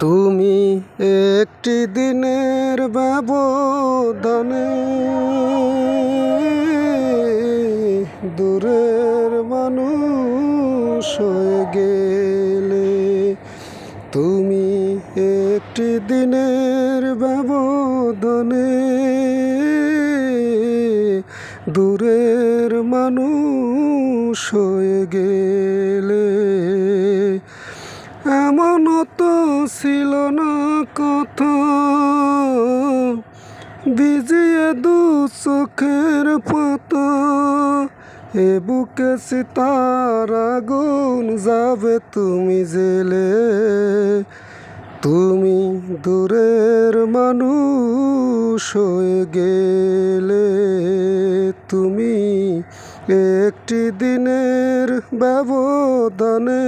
তুমি একটি দিনের ব্যবধানে দূরের মানুষ হয়ে গেলে। তুমি একটি দিনের ব্যবধানে দূরের মানুষ হয়ে গেলে। এমন তো ছিল না কথা, ভিজিয়ে দু চোখের পাতা। এ বুকে সিতার আগুন যাবে তুমি জেলে। তুমি দূরের মানুষ হয়ে গেলে। তুমি একটি দিনের ব্যবধানে